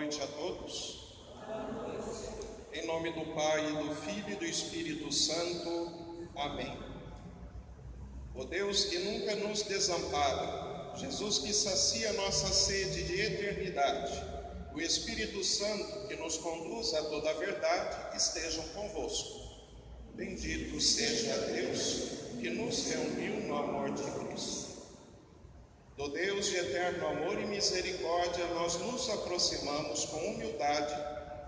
noite a todos. Em nome do Pai, do Filho e do Espírito Santo. Amém. O Deus que nunca nos desampara, Jesus que sacia nossa sede de eternidade, o Espírito Santo que nos conduz a toda a verdade, estejam convosco. Bendito seja Deus que nos reuniu no amor de Cristo. Do Deus de eterno amor e misericórdia, nós nos aproximamos com humildade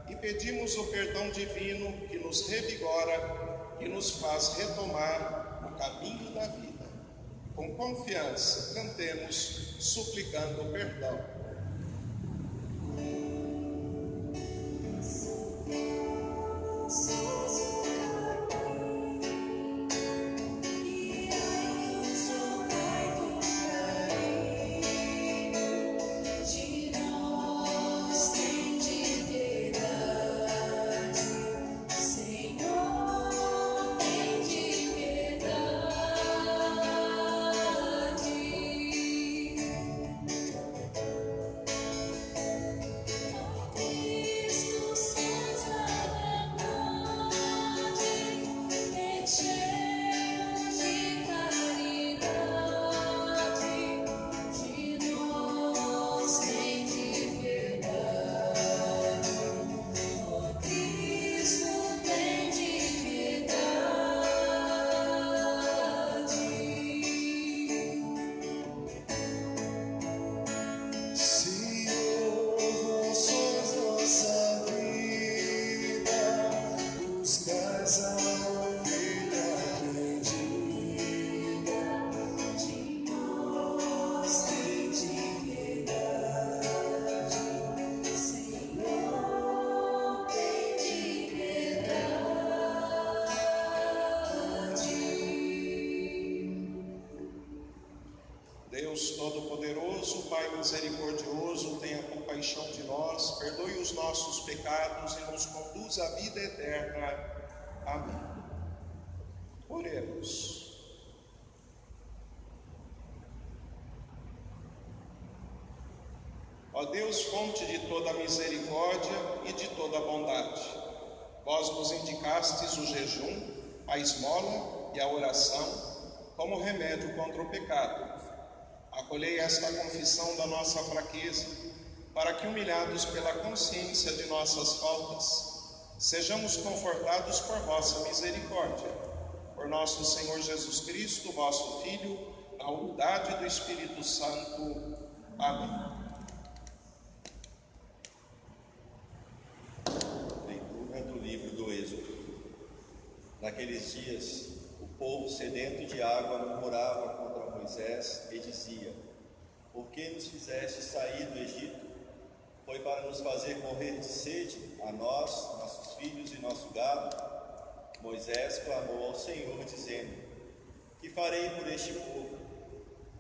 e pedimos o perdão divino que nos revigora e nos faz retomar o caminho da vida. Com confiança, cantemos, suplicando o perdão. Deus Todo-Poderoso, Pai misericordioso, tenha compaixão de nós, perdoe os nossos pecados e nos conduza à vida eterna. Amém. Oremos. Ó Deus, fonte de toda misericórdia e de toda bondade, vós nos indicastes o jejum, a esmola e a oração como remédio contra o pecado. Acolhei esta confissão da nossa fraqueza, para que, humilhados pela consciência de nossas faltas, sejamos confortados por vossa misericórdia. Por nosso Senhor Jesus Cristo, vosso Filho, na unidade do Espírito Santo. Amém. Leitura do livro do Êxodo. Naqueles dias, o povo sedento de água murmurava contra Moisés e dizia: por que nos fizeste sair do Egito? Foi para nos fazer morrer de sede, a nós, nossos filhos e nosso gado? Moisés clamou ao Senhor, dizendo: que farei por este povo?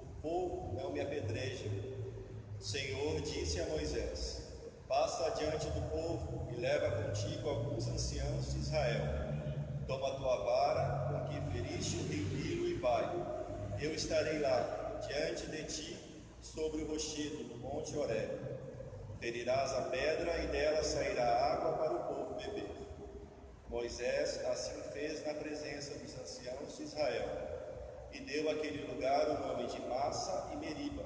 O povo não me apedreja. O Senhor disse a Moisés: passa adiante do povo e leva contigo alguns anciãos de Israel. Toma a tua vara com que feriste o rio Nilo e vai. Eu estarei lá, diante de ti, sobre o rochedo, no monte Horebe. Ferirás a pedra e dela sairá água para o povo beber. Moisés assim fez na presença dos anciãos de Israel, e deu àquele lugar o nome de Massa e Meriba,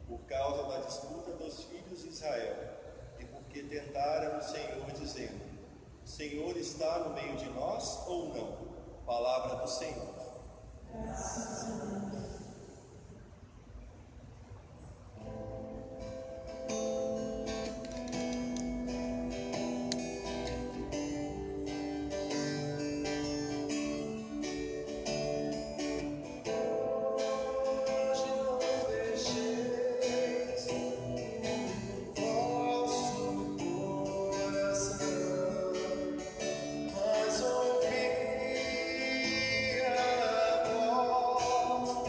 por causa da disputa dos filhos de Israel, e porque tentaram o Senhor, dizendo: o Senhor está no meio de nós ou não? Palavra do Senhor. Graças a Deus. Mas ouvi a voz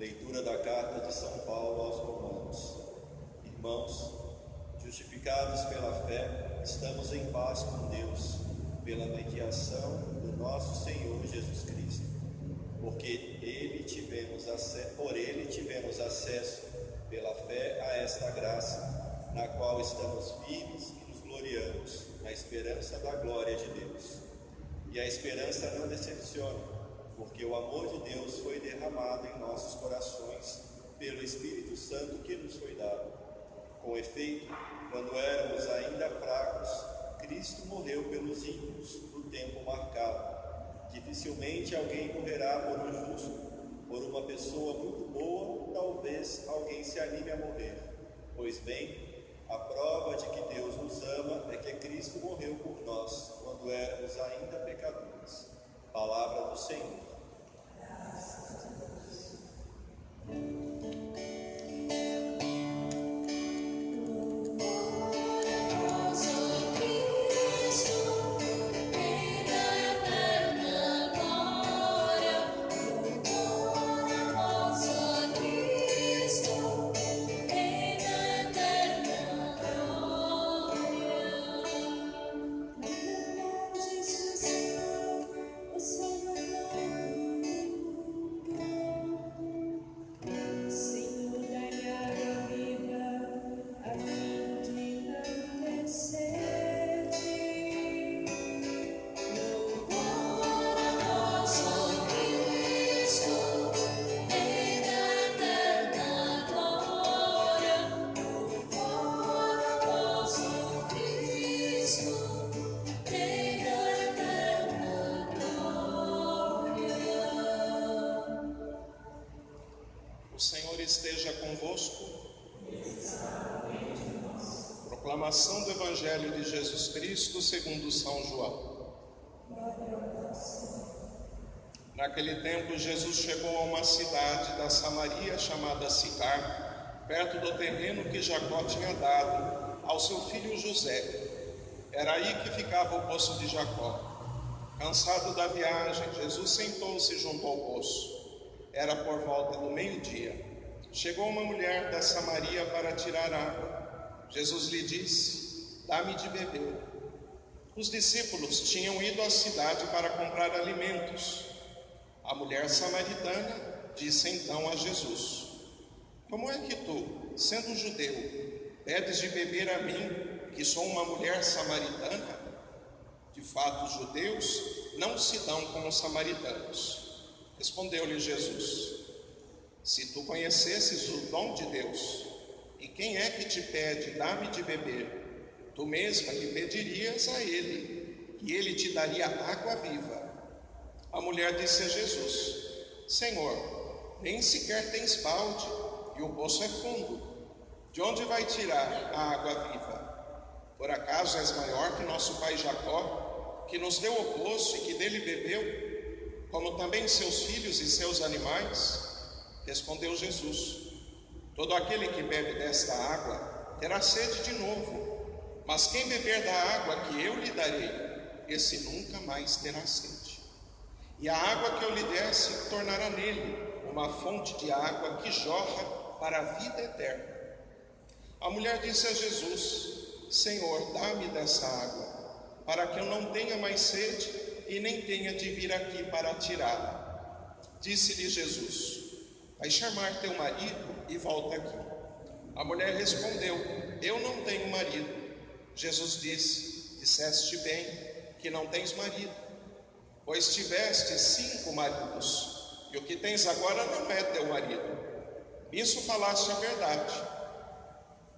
Leitura da carta de São Paulo aos Romanos. Irmãos, justificados pela fé, estamos em paz com Deus, pela mediação do nosso Senhor Jesus Cristo, porque por ele tivemos acesso pela fé a esta graça, na qual estamos firmes e nos gloriamos, na esperança da glória de Deus. E a esperança não decepciona, porque o amor de Deus foi derramado em nossos corações pelo Espírito Santo que nos foi dado. Com efeito, quando éramos ainda fracos, Cristo morreu pelos ímpios no tempo marcado. Dificilmente alguém morrerá por um justo. Por uma pessoa muito boa, talvez alguém se anime a morrer. Pois bem, a prova de que Deus nos ama é que Cristo morreu por nós, quando éramos ainda pecadores. Palavra do Senhor. Esteja convosco. Proclamação do Evangelho de Jesus Cristo segundo São João. Naquele tempo, Jesus chegou a uma cidade da Samaria chamada Sicar, perto do terreno que Jacó tinha dado ao seu filho José. Era aí que ficava o poço de Jacó. Cansado da viagem, Jesus sentou-se junto ao poço. Era por volta do meio-dia. Chegou uma mulher da Samaria para tirar água. Jesus lhe disse: dá-me de beber. Os discípulos tinham ido à cidade para comprar alimentos. A mulher samaritana disse então a Jesus: como é que tu, sendo judeu, pedes de beber a mim, que sou uma mulher samaritana? De fato, os judeus não se dão com os samaritanos. Respondeu-lhe Jesus: se tu conhecesses o dom de Deus, e quem é que te pede, dá-me de beber, tu mesma lhe pedirias a ele, e ele te daria água viva. A mulher disse a Jesus: Senhor, nem sequer tens balde, e o poço é fundo. De onde vai tirar a água viva? Por acaso és maior que nosso pai Jacó, que nos deu o poço e que dele bebeu, como também seus filhos e seus animais? Respondeu Jesus: todo aquele que bebe desta água terá sede de novo, mas quem beber da água que eu lhe darei, esse nunca mais terá sede. E a água que eu lhe der se tornará nele uma fonte de água que jorra para a vida eterna. A mulher disse a Jesus: Senhor, dá-me dessa água, para que eu não tenha mais sede e nem tenha de vir aqui para tirá-la. Disse-lhe Jesus: vai chamar teu marido e volta aqui. A mulher respondeu: eu não tenho marido. Jesus disse: disseste bem que não tens marido, pois tiveste 5 maridos, e o que tens agora não é teu marido. Nisso falaste a verdade.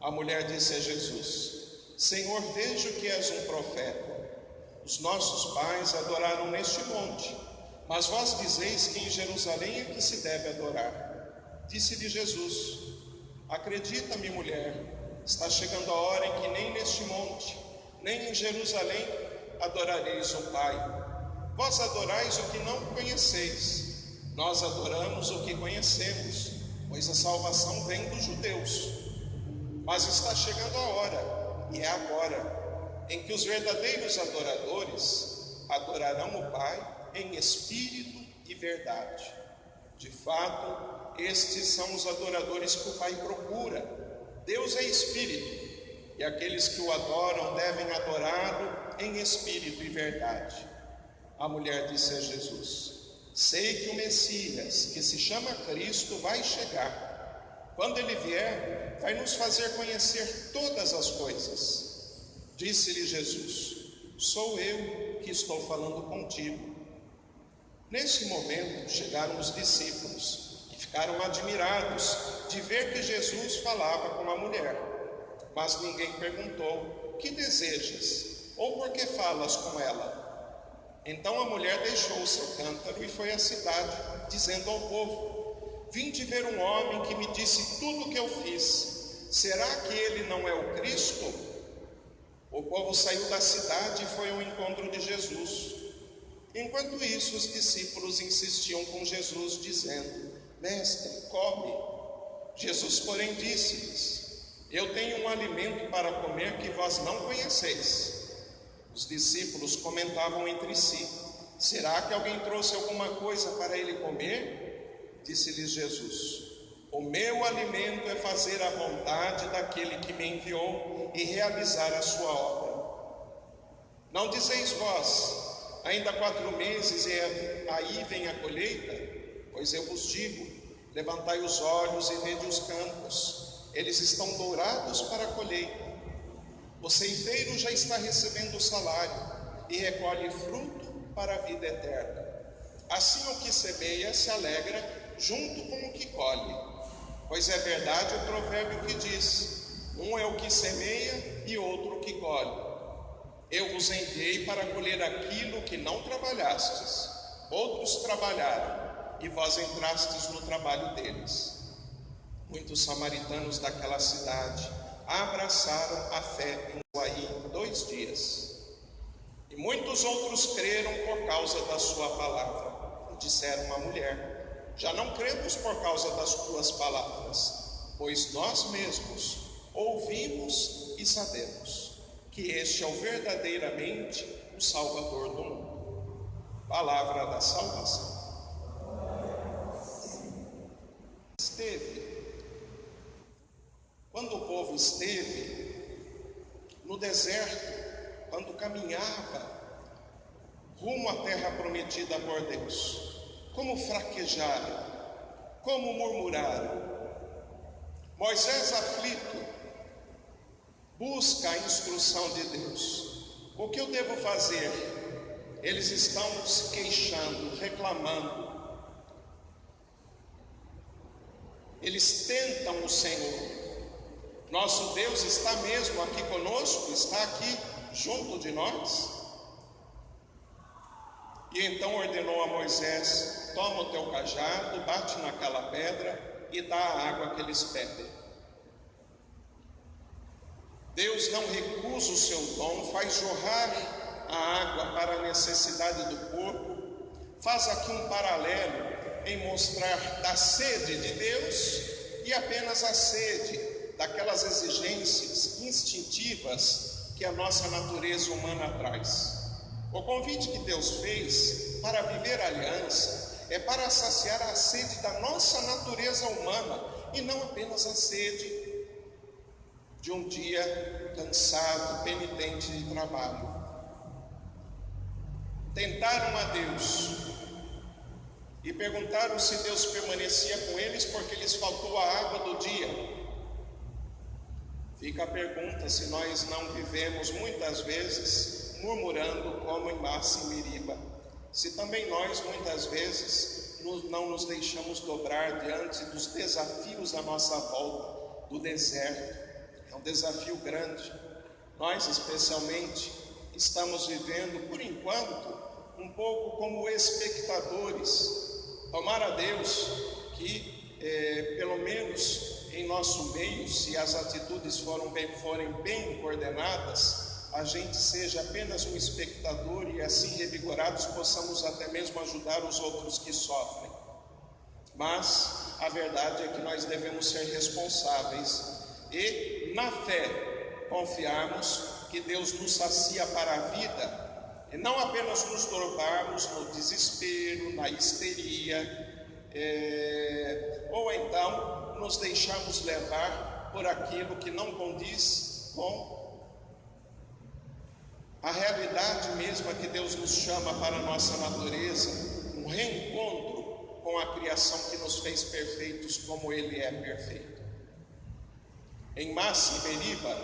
A mulher disse a Jesus: Senhor, vejo que és um profeta. Os nossos pais adoraram neste monte, mas vós dizeis que em Jerusalém é que se deve adorar. Disse-lhe Jesus: acredita-me, mulher, está chegando a hora em que nem neste monte, nem em Jerusalém adorareis o Pai. Vós adorais o que não conheceis, nós adoramos o que conhecemos, pois a salvação vem dos judeus. Mas está chegando a hora, e é agora, em que os verdadeiros adoradores adorarão o Pai em espírito e verdade. De fato, estes são os adoradores que o Pai procura. Deus é espírito, e aqueles que o adoram devem adorá-lo em espírito e verdade. A mulher disse a Jesus: sei que o Messias, que se chama Cristo, vai chegar. Quando ele vier, vai nos fazer conhecer todas as coisas. Disse-lhe Jesus: sou eu que estou falando contigo. Nesse momento chegaram os discípulos e ficaram admirados de ver que Jesus falava com a mulher. Mas ninguém perguntou: que desejas? Ou por que falas com ela? Então a mulher deixou o seu cântaro e foi à cidade, dizendo ao povo: vinde ver um homem que me disse tudo o que eu fiz. Será que ele não é o Cristo? O povo saiu da cidade e foi ao encontro de Jesus. Enquanto isso, os discípulos insistiam com Jesus, dizendo: mestre, come. Jesus, porém, disse-lhes: eu tenho um alimento para comer que vós não conheceis. Os discípulos comentavam entre si: será que alguém trouxe alguma coisa para ele comer? Disse-lhes Jesus: o meu alimento é fazer a vontade daquele que me enviou e realizar a sua obra. Não dizeis vós: ainda 4 meses e aí vem a colheita? Pois eu vos digo: levantai os olhos e vede os campos, eles estão dourados para a colheita. O ceifeiro já está recebendo o salário e recolhe fruto para a vida eterna. Assim o que semeia se alegra junto com o que colhe. Pois é verdade o provérbio que diz: um é o que semeia e outro o que colhe. Eu vos enviei para colher aquilo que não trabalhastes. Outros trabalharam, e vós entrastes no trabalho deles. Muitos samaritanos daquela cidade abraçaram a fé em aí 2 dias. E muitos outros creram por causa da sua palavra. E disseram à mulher: já não cremos por causa das tuas palavras, pois nós mesmos ouvimos e sabemos que este é verdadeiramente o Salvador do mundo. Palavra da salvação. Quando o povo esteve no deserto, quando caminhava rumo à terra prometida por Deus, como fraquejaram, como murmuraram. Moisés, aflito, busca a instrução de Deus. O que eu devo fazer? Eles estão se queixando, reclamando. Eles tentam o Senhor. Nosso Deus está mesmo aqui conosco, está aqui junto de nós. E então ordenou a Moisés: toma o teu cajado, bate naquela pedra e dá a água que eles pedem. Deus não recusa o seu dom, faz jorrar a água para a necessidade do povo. Faz aqui um paralelo em mostrar da sede de Deus e apenas a sede daquelas exigências instintivas que a nossa natureza humana traz. O convite que Deus fez para viver a aliança é para saciar a sede da nossa natureza humana e não apenas a sede de um dia cansado, penitente de trabalho. Tentaram a Deus e perguntaram se Deus permanecia com eles porque lhes faltou a água do dia. Fica a pergunta se nós não vivemos muitas vezes murmurando como em Massa e Meriba, se também nós muitas vezes não nos deixamos dobrar diante dos desafios à nossa volta, do deserto. É um desafio grande. Nós especialmente estamos vivendo, por enquanto, um pouco como espectadores. Tomara a Deus que, pelo menos em nosso meio, se as atitudes forem bem coordenadas, a gente seja apenas um espectador e assim revigorados possamos até mesmo ajudar os outros que sofrem. Mas a verdade é que nós devemos ser responsáveis e, na fé, confiarmos que Deus nos sacia para a vida e não apenas nos dobrarmos no desespero, na histeria, ou então nos deixamos levar por aquilo que não condiz com a realidade mesma que Deus nos chama para a nossa natureza, um reencontro com a criação que nos fez perfeitos como Ele é perfeito. Em Massa e Meriba,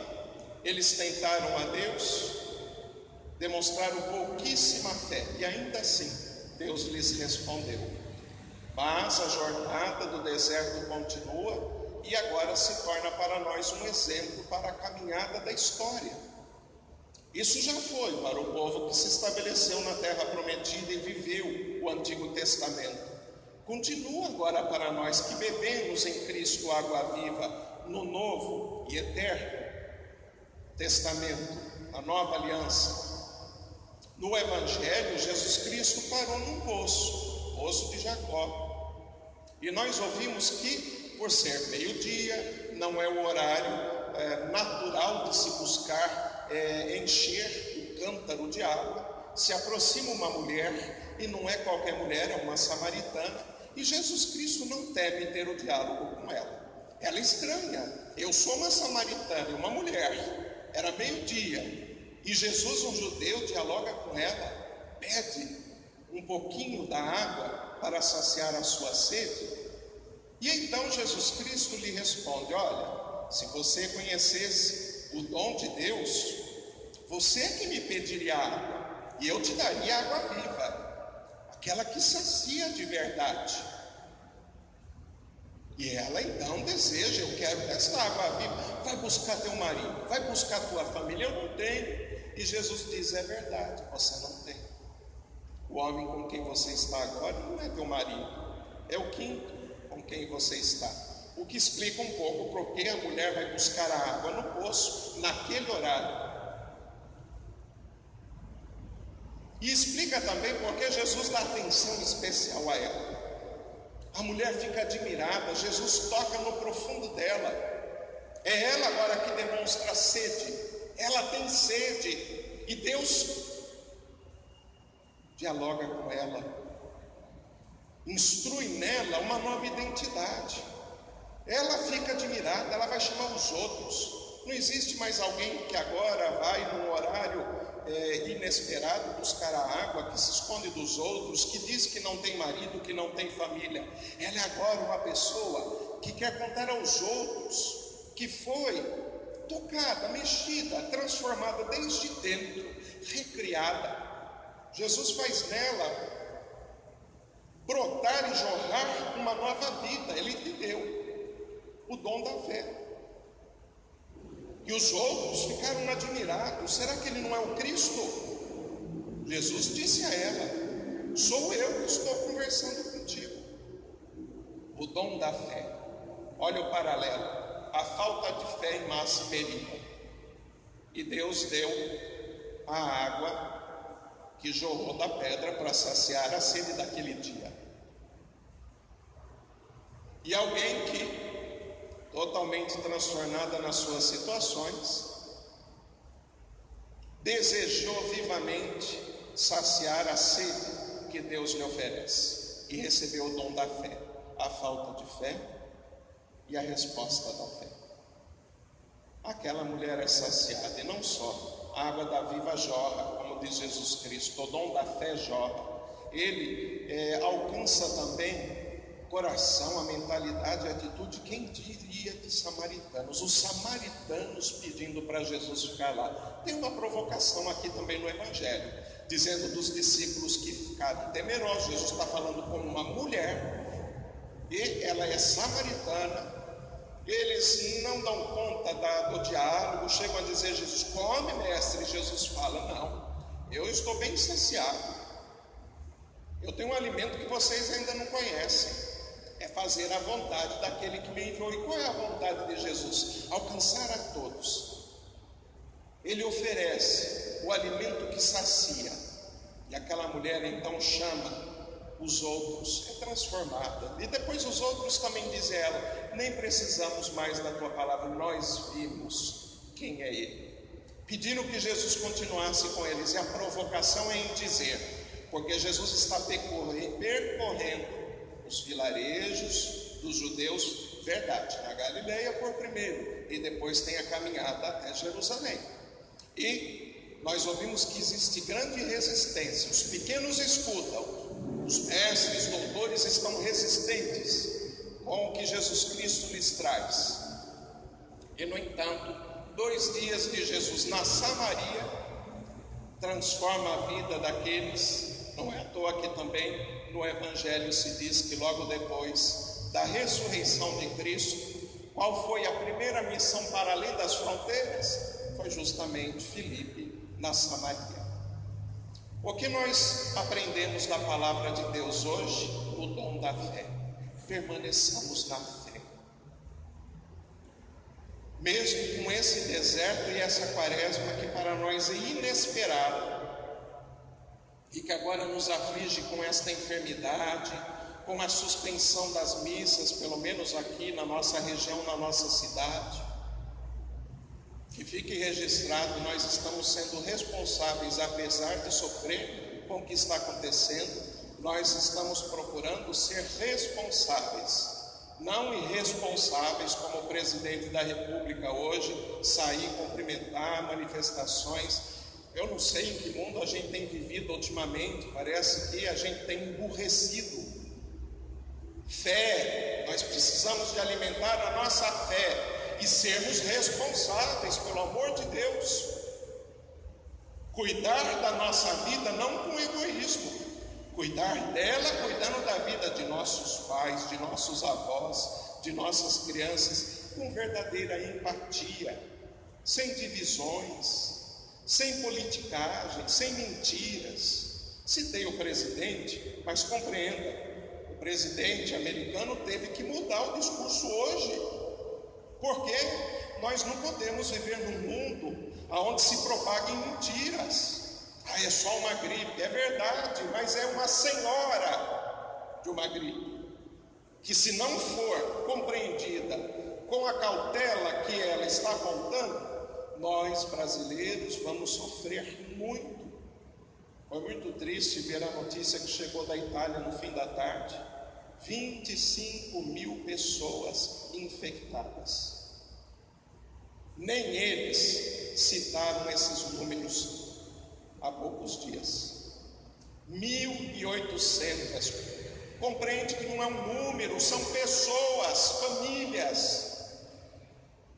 eles tentaram a Deus, demonstraram pouquíssima fé, e ainda assim Deus lhes respondeu. Mas a jornada do deserto continua e agora se torna para nós um exemplo para a caminhada da história. Isso já foi para o povo que se estabeleceu na terra prometida e viveu o Antigo Testamento. Continua agora para nós que bebemos em Cristo água viva no Novo e Eterno Testamento, a Nova Aliança. No Evangelho, Jesus Cristo parou num poço de Jacó. E nós ouvimos que, por ser meio-dia, não é o horário natural de se buscar encher o cântaro de água. Se aproxima uma mulher, e não é qualquer mulher, é uma samaritana, e Jesus Cristo não teme ter o diálogo com ela. Ela estranha, eu sou uma samaritana, uma mulher, era meio-dia, e Jesus, um judeu, dialoga com ela, pede um pouquinho da água para saciar a sua sede. E então Jesus Cristo lhe responde: olha, se você conhecesse o dom de Deus, você é que me pediria água, e eu te daria água viva, aquela que sacia de verdade. E ela então deseja: eu quero desta água viva. Vai buscar teu marido, vai buscar tua família. Eu não tenho. E Jesus diz: é verdade, você não tem. O homem com quem você está agora não é teu marido, é o quinto com quem você está. O que explica um pouco porque a mulher vai buscar a água no poço naquele horário. E explica também porque Jesus dá atenção especial a ela. A mulher fica admirada, Jesus toca no profundo dela. É ela agora que demonstra sede, ela tem sede, e Deus dialoga com ela, instrui nela uma nova identidade. Ela fica admirada, ela vai chamar os outros. Não existe mais alguém que agora vai num horário inesperado buscar a água, que se esconde dos outros, que diz que não tem marido, que não tem família. Ela é agora uma pessoa que quer contar aos outros que foi tocada, mexida, transformada desde dentro, recriada. Jesus faz nela brotar e jorrar uma nova vida. Ele te deu o dom da fé. E os outros ficaram admirados. Será que ele não é o Cristo? Jesus disse a ela: sou eu que estou conversando contigo. O dom da fé. Olha o paralelo. A falta de fé em Massa e Meriba. E Deus deu a água que jorrou da pedra para saciar a sede daquele dia. E alguém que, totalmente transtornada nas suas situações, desejou vivamente saciar a sede que Deus lhe oferece, e recebeu o dom da fé, a falta de fé e a resposta da fé. Aquela mulher é saciada, e não só, a água da vida jorra, como diz Jesus Cristo, o dom da fé jorra. Ele alcança também o coração, a mentalidade, a atitude, quem diria, de samaritanos. Os samaritanos pedindo para Jesus ficar lá. Tem uma provocação aqui também no Evangelho, dizendo dos discípulos que ficaram temerosos. Jesus está falando com uma mulher, e ela é samaritana. Eles não dão conta do diálogo, chegam a dizer: Jesus, come, mestre. Jesus fala: não, eu estou bem saciado, eu tenho um alimento que vocês ainda não conhecem, é fazer a vontade daquele que me enviou. E qual é a vontade de Jesus? Alcançar a todos. Ele oferece o alimento que sacia, e aquela mulher então chama os outros, é transformada. E depois os outros também dizem a ela: nem precisamos mais da tua palavra, nós vimos quem é ele. Pediram que Jesus continuasse com eles, e a provocação é em dizer, porque Jesus está percorrendo os vilarejos dos judeus, verdade, na Galileia por primeiro, e depois tem a caminhada até Jerusalém. E nós ouvimos que existe grande resistência, os pequenos escutam, os mestres, doutores estão resistentes com o que Jesus Cristo lhes traz. E no entanto, 2 dias de Jesus na Samaria transforma a vida daqueles. Não é à toa que também no Evangelho se diz que logo depois da ressurreição de Cristo, qual foi a primeira missão para além das fronteiras? Foi justamente Filipe na Samaria. O que nós aprendemos da palavra de Deus hoje? O dom da fé. Permaneçamos na fé. Mesmo com esse deserto e essa quaresma que para nós é inesperado, e que agora nos aflige com esta enfermidade, com a suspensão das missas, pelo menos aqui na nossa região, na nossa cidade, que fique registrado, nós estamos sendo responsáveis, apesar de sofrer com o que está acontecendo, nós estamos procurando ser responsáveis, não irresponsáveis, como o presidente da República hoje, sair cumprimentar manifestações. Eu não sei em que mundo a gente tem vivido ultimamente, parece que a gente tem emburrecido. Fé, nós precisamos de alimentar a nossa fé e sermos responsáveis, pelo amor de Deus. Cuidar da nossa vida não com egoísmo, cuidar dela cuidando da vida de nossos pais, de nossos avós, de nossas crianças, com verdadeira empatia, sem divisões, sem politicagem, sem mentiras. Citei o presidente, mas compreenda, o presidente americano teve que mudar o discurso hoje, porque nós não podemos viver num mundo onde se propaguem mentiras. É só uma gripe, é verdade, mas é uma senhora de uma gripe, que se não for compreendida com a cautela que ela está contando, nós brasileiros vamos sofrer muito. Foi muito triste ver a notícia que chegou da Itália no fim da tarde, 25.000 pessoas infectadas. Nem eles citaram esses números há poucos dias. 1.800. Compreende que não é um número, são pessoas, famílias.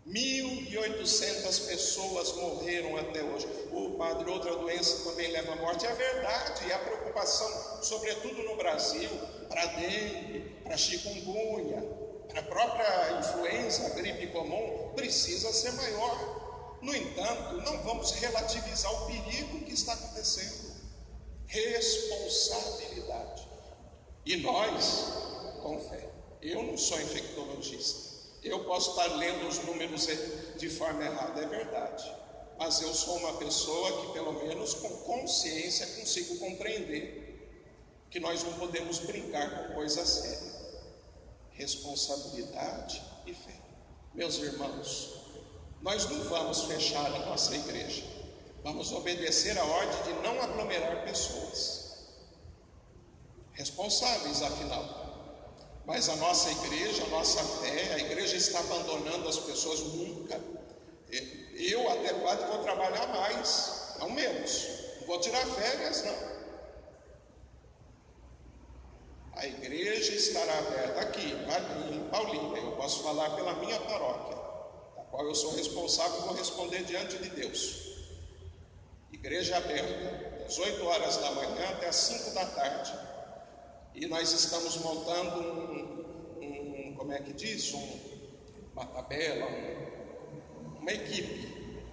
1.800 pessoas morreram até hoje. Padre, outra doença também leva à morte. É verdade, e a preocupação, sobretudo no Brasil, para dengue, para chikungunya, para a própria influenza, a gripe comum, precisa ser maior. No entanto, não vamos relativizar o perigo que está acontecendo. Responsabilidade. E nós, com fé. Eu não sou infectologista. Eu posso estar lendo os números de forma errada, é verdade. Mas eu sou uma pessoa que, pelo menos com consciência, consigo compreender que nós não podemos brincar com coisa séria. Responsabilidade e fé. Meus irmãos, nós não vamos fechar a nossa igreja. Vamos obedecer a ordem de não aglomerar pessoas. Responsáveis, afinal. Mas a nossa igreja, a nossa fé, a igreja está abandonando as pessoas nunca. Eu até quase vou trabalhar mais, não menos. Não vou tirar férias, não. A igreja estará aberta aqui, em Paulínia. Eu posso falar pela minha paróquia, da qual eu sou responsável e vou responder diante de Deus. Igreja aberta, das 8 horas da manhã até as 5 da tarde. E nós estamos montando como é que diz? Uma tabela, uma equipe,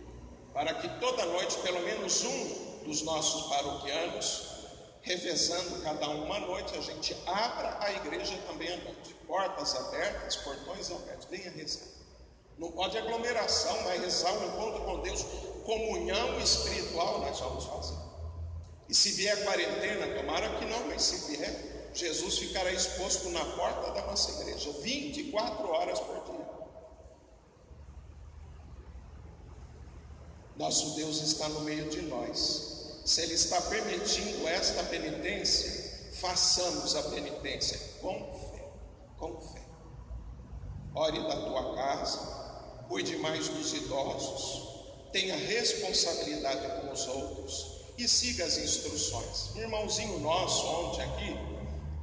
para que toda noite, pelo menos um dos nossos paroquianos, revezando cada uma noite, a gente abra a igreja também à noite. Portas abertas, portões abertos, venha rezar. Não pode aglomeração, mas rezar um encontro com Deus, comunhão espiritual nós vamos fazer. E se vier quarentena, tomara que não, mas se vier, Jesus ficará exposto na porta da nossa igreja, 24 horas por dia. Nosso Deus está no meio de nós. Se Ele está permitindo esta penitência, façamos a penitência com fé. com fé. Ore da tua casa, cuide mais dos idosos, tenha responsabilidade com os outros e siga as instruções. Um irmãozinho nosso ontem aqui,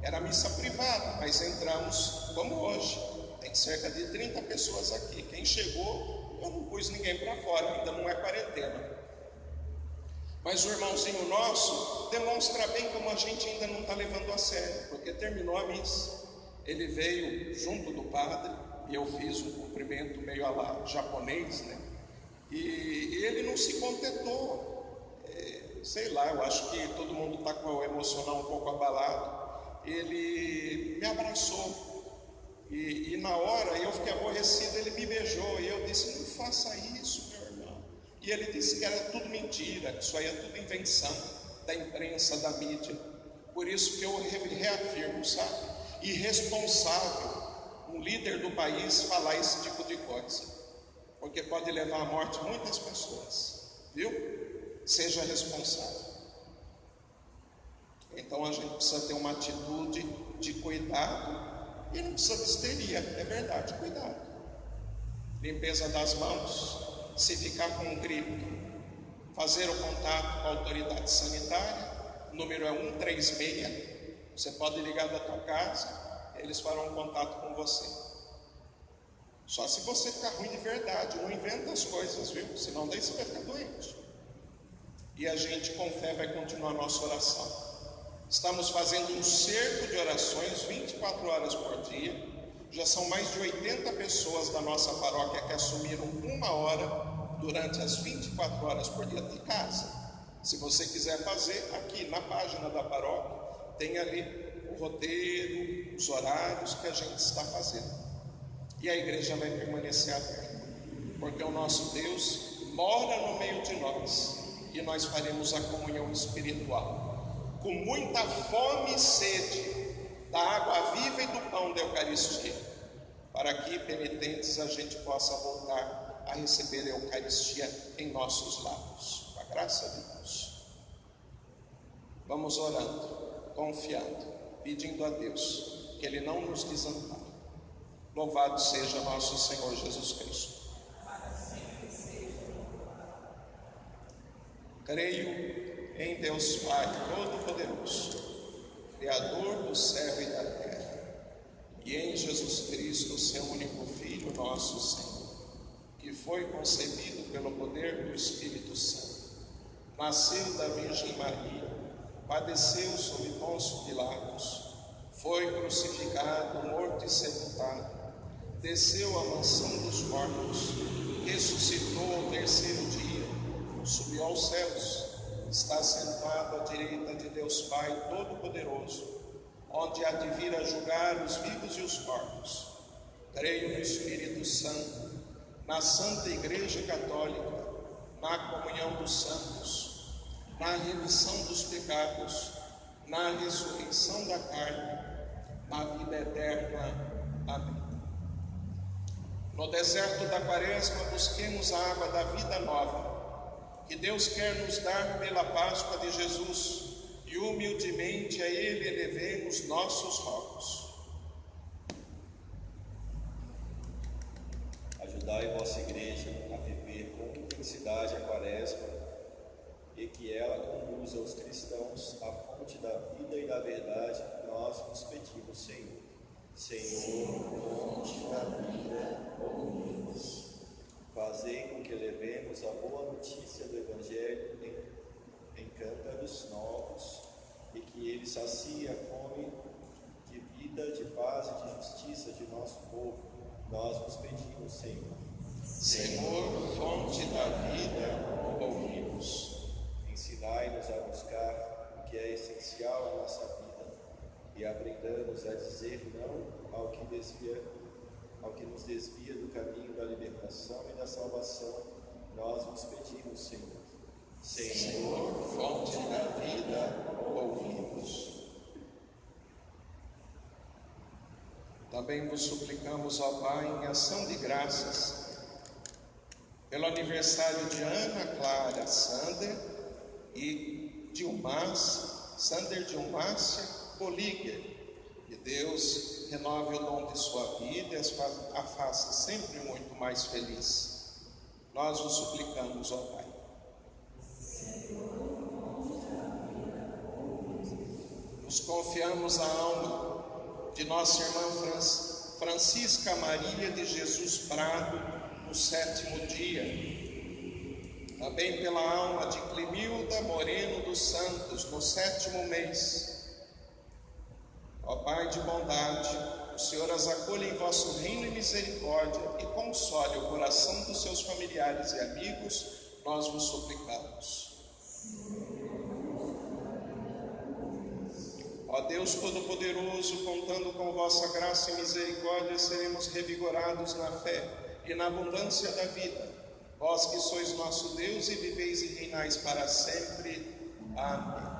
era missa privada, mas entramos como hoje. Tem cerca de 30 pessoas aqui. Quem chegou, eu não pus ninguém para fora, ainda não é quarentena. Mas o irmãozinho nosso demonstra bem como a gente ainda não está levando a sério, porque terminou a missa. Ele veio junto do padre, e eu fiz um cumprimento meio a lá japonês, né? E ele não se contentou, sei lá, eu acho que todo mundo está com o emocional um pouco abalado. Ele me abraçou, e na hora eu fiquei aborrecido, ele me beijou, e eu disse: não faça isso, meu irmão. E ele disse que era tudo mentira, que isso aí é tudo invenção da imprensa, da mídia. Por isso que eu reafirmo, sabe? Irresponsável um líder do país falar esse tipo de coisa, porque pode levar à morte muitas pessoas, viu? Seja responsável. Então a gente precisa ter uma atitude de cuidado, e não precisa de histeria, é verdade, cuidado. Limpeza das mãos, se ficar com gripe, fazer o contato com a autoridade sanitária, o número é 136, você pode ligar da tua casa, eles farão contato com você. Só se você ficar ruim de verdade, não inventa as coisas, viu? Senão daí você vai ficar doente. E a gente com fé vai continuar a nossa oração. Estamos fazendo um cerco de orações 24 horas por dia. Já são mais de 80 pessoas da nossa paróquia que assumiram 1 hora durante as 24 horas por dia de casa. Se você quiser fazer, aqui na página da paróquia tem ali o roteiro, os horários que a gente está fazendo. E a igreja vai permanecer aberta, porque o nosso Deus mora no meio de nós, e nós faremos a comunhão espiritual com muita fome e sede da água viva e do pão da Eucaristia, para que, penitentes, a gente possa voltar a receber a Eucaristia em nossos lábios, com a graça de Deus. Vamos orando, confiando, pedindo a Deus que Ele não nos desampare. Louvado seja nosso Senhor Jesus Cristo. Creio em Deus Pai Todo-Poderoso, Criador do céu e da terra, e em Jesus Cristo, seu único Filho, nosso Senhor, que foi concebido pelo poder do Espírito Santo, nasceu da Virgem Maria, padeceu sob Pôncio Pilatos, foi crucificado, morto e sepultado, desceu à mansão dos mortos, ressuscitou ao terceiro dia, subiu aos céus, está sentado à direita de Deus Pai Todo-Poderoso, onde há de vir a julgar os vivos e os mortos. Creio no Espírito Santo, na Santa Igreja Católica, na comunhão dos santos, na remissão dos pecados, na ressurreição da carne, na vida eterna. Amém. No deserto da Quaresma, busquemos a água da vida nova, que Deus quer nos dar pela Páscoa de Jesus, e humildemente a Ele elevemos nossos rogos. Ajudai vossa Igreja a viver com intensidade a Quaresma, e que ela conduza os cristãos à fonte da vida e da verdade que nós vos pedimos, Senhor. Senhor, fonte da vida, ouve-nos. Fazei com que levemos a boa notícia do Evangelho em cântaros novos, e que ele sacie a fome de vida, de paz e de justiça de nosso povo. Nós vos pedimos, Senhor. Senhor, fonte da vida, ouve-nos. Ensinai-nos a buscar o que é essencial à nossa vida, e aprendamos a dizer não ao que nos desvia do caminho da libertação e da salvação. Nós vos pedimos, Senhor. Senhor, fonte da vida, ouve-nos. Também vos suplicamos, ó Pai, em ação de graças, pelo aniversário de Ana Clara Sander e Sander Dilmácia Poliger, Que Deus renove o dom de sua vida e a faça sempre muito mais feliz. Nós o suplicamos, ó Pai. Nos confiamos a alma de nossa irmã Francisca Maria de Jesus Prado, no 7º dia. Também pela alma de Clemilda Moreno dos Santos, no 7º mês. Ó Pai de bondade, o Senhor as acolha em vosso reino e misericórdia e console o coração dos seus familiares e amigos, nós vos suplicamos. Ó Deus Todo-Poderoso, contando com vossa graça e misericórdia, seremos revigorados na fé e na abundância da vida. Vós que sois nosso Deus e viveis e reinais para sempre. Amém.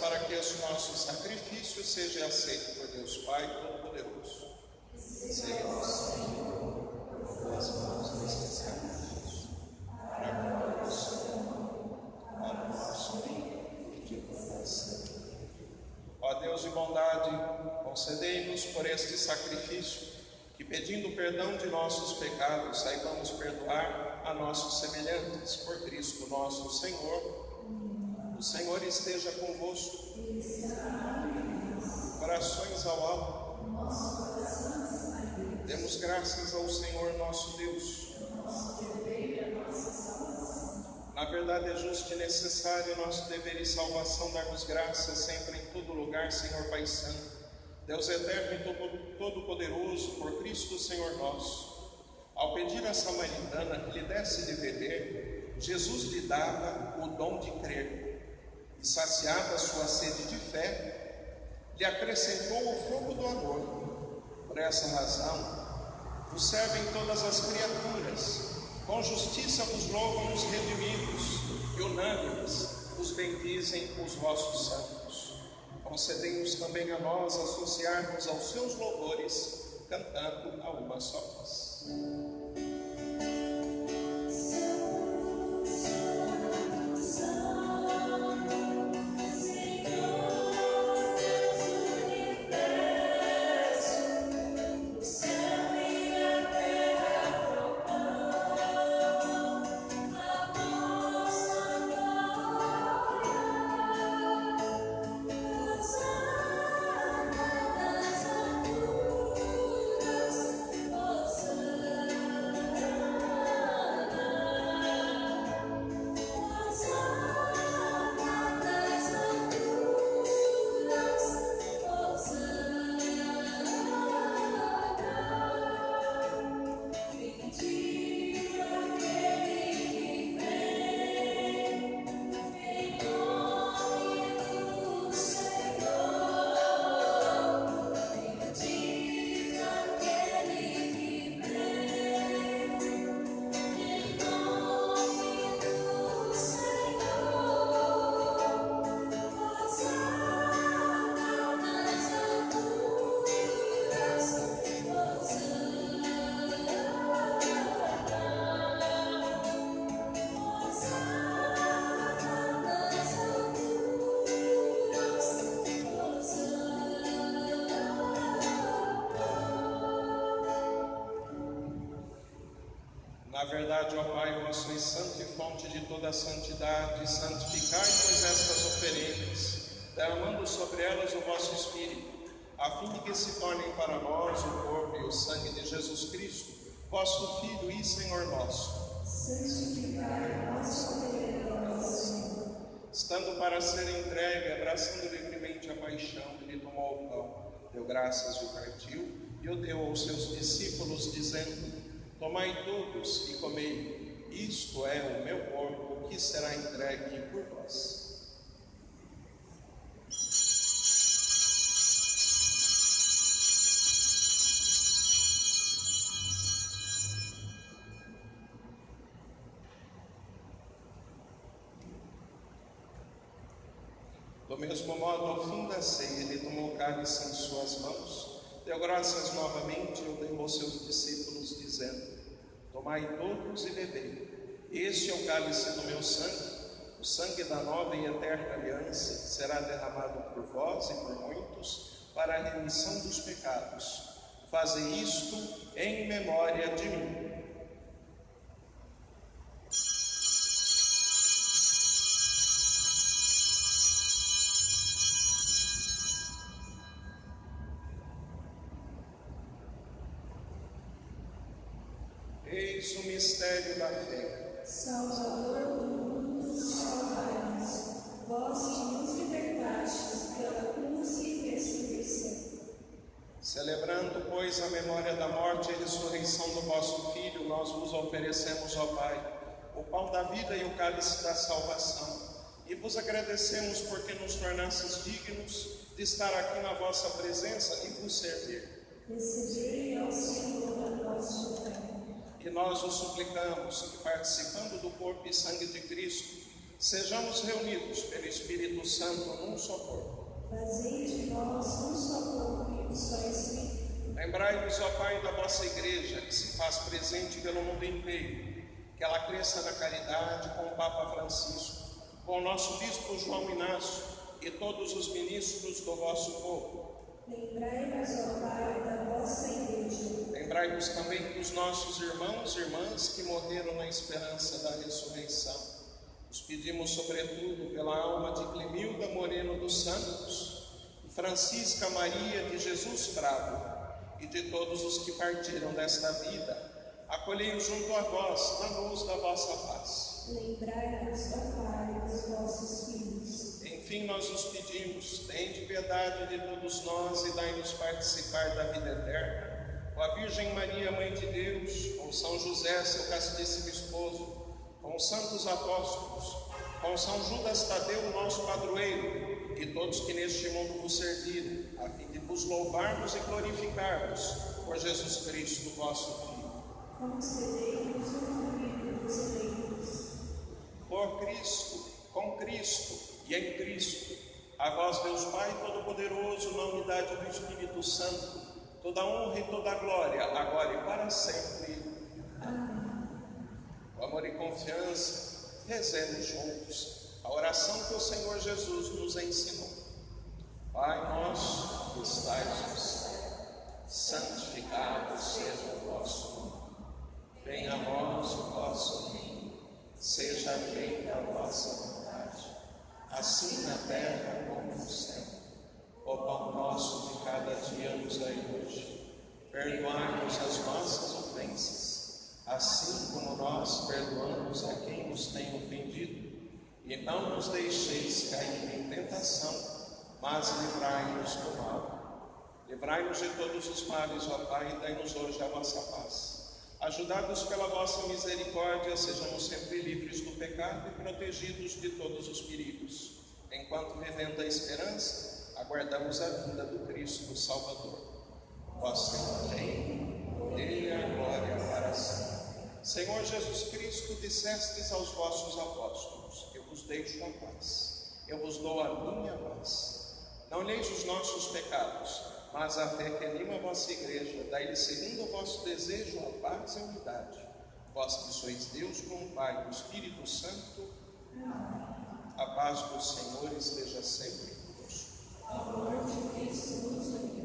Para que esse nosso sacrifício seja aceito por Deus Pai Todo-Poderoso. Seguimos, Senhor, as mãos deste sacrifício, para a glória do Senhor, para o nosso bem e de coração. Ó Deus de bondade, concedei-nos por este sacrifício, que pedindo perdão de nossos pecados, saibamos perdoar a nossos semelhantes, por Cristo nosso Senhor. O Senhor esteja convosco. Corações ao alto. Demos graças ao Senhor nosso Deus. Na verdade é justo e necessário nosso dever e salvação darmos graças sempre em todo lugar, Senhor Pai Santo, Deus eterno e todo-poderoso, por Cristo Senhor nosso. Ao pedir à samaritana que lhe desse de beber, Jesus lhe dava o dom de crer. E saciada a sua sede de fé, lhe acrescentou o fogo do amor. Por essa razão, vos servem todas as criaturas, com justiça vos louvam os redimidos, e unânimes os bendizem os vossos santos. Concedei-nos também a nós associar-nos aos seus louvores, cantando a uma só voz. Na verdade, ó Pai, vós sois santo e fonte de toda a santidade, santificai, pois, estas oferendas, derramando sobre elas o vosso Espírito, a fim de que se tornem para nós o corpo e o sangue de Jesus Cristo, vosso Filho e Senhor nosso. Santificai a vossa oferenda, Senhor. Estando para ser entregue, abraçando livremente a paixão, ele tomou o pão, deu graças e o partiu, e o deu aos seus discípulos, dizendo: tomai todos e comei, isto é o meu corpo, que será entregue por vós. Do mesmo modo, ao fim da ceia, ele tomou o cálice em suas mãos, deu graças novamente e o deu aos seus discípulos, dizendo: tomai todos e bebei, este é o cálice do meu sangue, o sangue da nova e eterna aliança, que será derramado por vós e por muitos, para a remissão dos pecados. Fazei isto em memória de mim. Eis o mistério da fé. Salvador do mundo, salvai-nos, vós que nos libertastes pela cruz e ressurreição. Celebrando, pois, a memória da morte e ressurreição do vosso Filho, nós vos oferecemos, ó Pai, o pão da vida e o cálice da salvação, e vos agradecemos porque nos tornastes dignos de estar aqui na vossa presença e vos servir. Recebei ao Senhor a nossa oferta. E nós os suplicamos que, participando do corpo e sangue de Cristo, sejamos reunidos pelo Espírito Santo num só corpo. Fazei de nós um só corpo e um só Espírito. Lembrai-vos, ó Pai, da vossa Igreja, que se faz presente pelo mundo inteiro, que ela cresça na caridade com o Papa Francisco, com o nosso Bispo João Inácio e todos os ministros do vosso povo. Lembrai-vos, ó Pai, da vossa Igreja. Lembrai-vos também dos nossos irmãos e irmãs que morreram na esperança da ressurreição. Os pedimos, sobretudo, pela alma de Clemilda Moreno dos Santos, de Francisca Maria de Jesus Prado e de todos os que partiram desta vida. Acolhei-os junto a vós, na luz da vossa paz. Lembrai-vos, ó Pai, dos vossos filhos. Enfim, nós os pedimos, tende piedade de todos nós e dai-nos participar da vida eterna, com a Virgem Maria, Mãe de Deus, com São José, seu castíssimo esposo, com os santos apóstolos, com São Judas Tadeu, nosso padroeiro, e todos que neste mundo vos serviram, a fim de vos louvarmos e glorificarmos por Jesus Cristo, vosso Filho. Concedei-nos o convívio dos eleitos. Por Cristo, com Cristo e em Cristo, a vós, Deus Pai Todo-Poderoso, na unidade do Espírito Santo, toda honra e toda glória, agora e para sempre. Amém. Com amor e confiança, rezemos juntos a oração que o Senhor Jesus nos ensinou. Pai nosso que estais no céu, santificado seja o vosso nome. Venha a nós o vosso reino, seja feita a vossa vontade, assim na terra como no céu. O pão nosso de cada dia nos dai hoje. Perdoai-nos as nossas ofensas, assim como nós perdoamos a quem nos tem ofendido. E não nos deixeis cair em tentação, mas livrai-nos do mal. Livrai-nos de todos os males, ó Pai, e dai-nos hoje a vossa paz. Ajudados pela vossa misericórdia, sejamos sempre livres do pecado e protegidos de todos os perigos. Enquanto, vivendo a esperança, aguardamos a vinda do Cristo Salvador. Vós tens o reino, o poder e a glória para sempre. Senhor Jesus Cristo, dissestes aos vossos apóstolos: eu vos deixo a paz, eu vos dou a minha paz. Não olheis os nossos pecados, mas a fé que anima a vossa igreja, dai-lhe segundo o vosso desejo a paz e a unidade. Vós que sois Deus com o Pai e o Espírito Santo. A paz do Senhor esteja sempre convosco. O amor de Cristo nos uniu.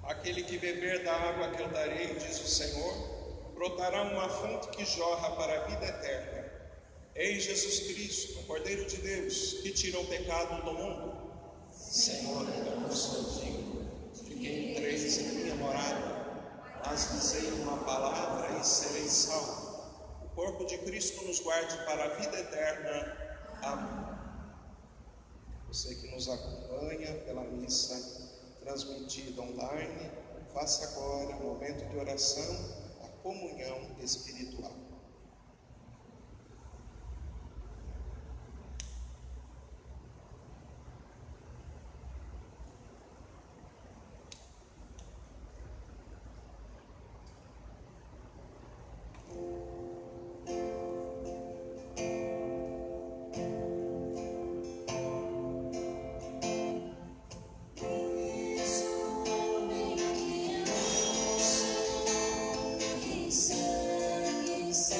Aquele que beber da água que eu darei, diz o Senhor, brotará uma fonte que jorra para a vida eterna. Eis Jesus Cristo, o Cordeiro de Deus, que tira o pecado do mundo. Senhor, eu não sou digno de que entreis em minha morada, mas dizei uma palavra e sereis salvos. O corpo de Cristo nos guarde para a vida eterna. Amém. Você que nos acompanha pela missa transmitida online, faça agora, no momento de oração, a comunhão espiritual. Sangue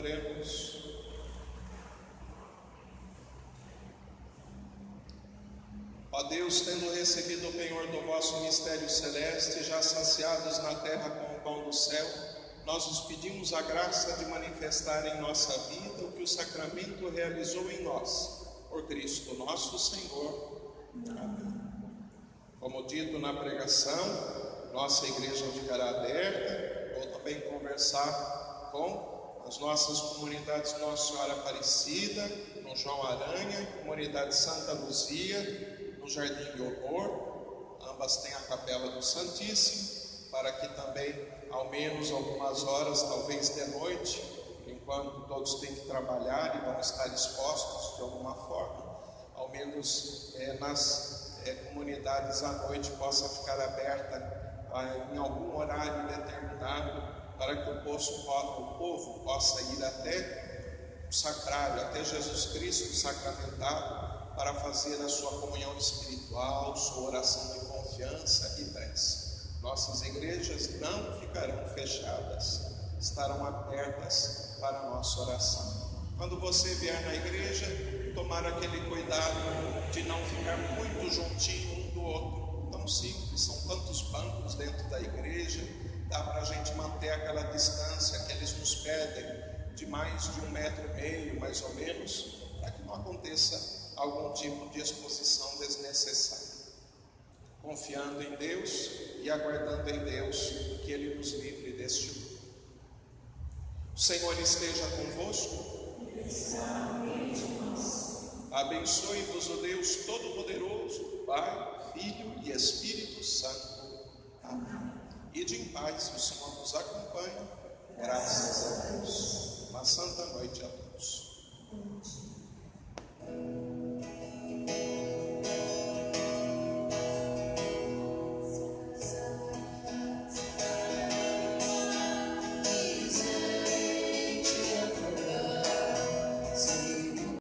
Oremos. Ó Deus, tendo recebido o penhor do vosso mistério celeste, já saciados na terra com o pão do céu, nós os pedimos a graça de manifestar em nossa vida o que o sacramento realizou em nós, por Cristo nosso Senhor. Amém. Como dito na pregação, nossa igreja ficará aberta. Vou também conversar com as nossas comunidades Nossa Senhora Aparecida, no João Aranha, comunidade Santa Luzia, no Jardim de Honor. Ambas têm a Capela do Santíssimo, para que também, ao menos algumas horas, talvez de noite, enquanto todos têm que trabalhar e vão estar expostos de alguma forma, ao menos nas comunidades à noite possa ficar aberta em algum horário determinado, para que o povo possa ir até o sacrário, até Jesus Cristo sacramentado, para fazer a sua comunhão espiritual, sua oração de confiança e prece. Nossas igrejas não ficarão fechadas, estarão abertas para a nossa oração. Quando você vier na igreja, tomar aquele cuidado de não ficar muito juntinho um do outro. Tão simples, são tantos bancos dentro da igreja, dá para a gente manter aquela distância que eles nos pedem, de mais de 1,5 metro, mais ou menos, para que não aconteça algum tipo de exposição desnecessária. Confiando em Deus e aguardando em Deus que Ele nos livre deste mundo. O Senhor esteja convosco. Abençoe-vos o Deus Todo-Poderoso, Pai, Filho e Espírito Santo. Amém. Ide em paz, o Senhor nos acompanha. Graças a Deus. Uma santa noite a todos.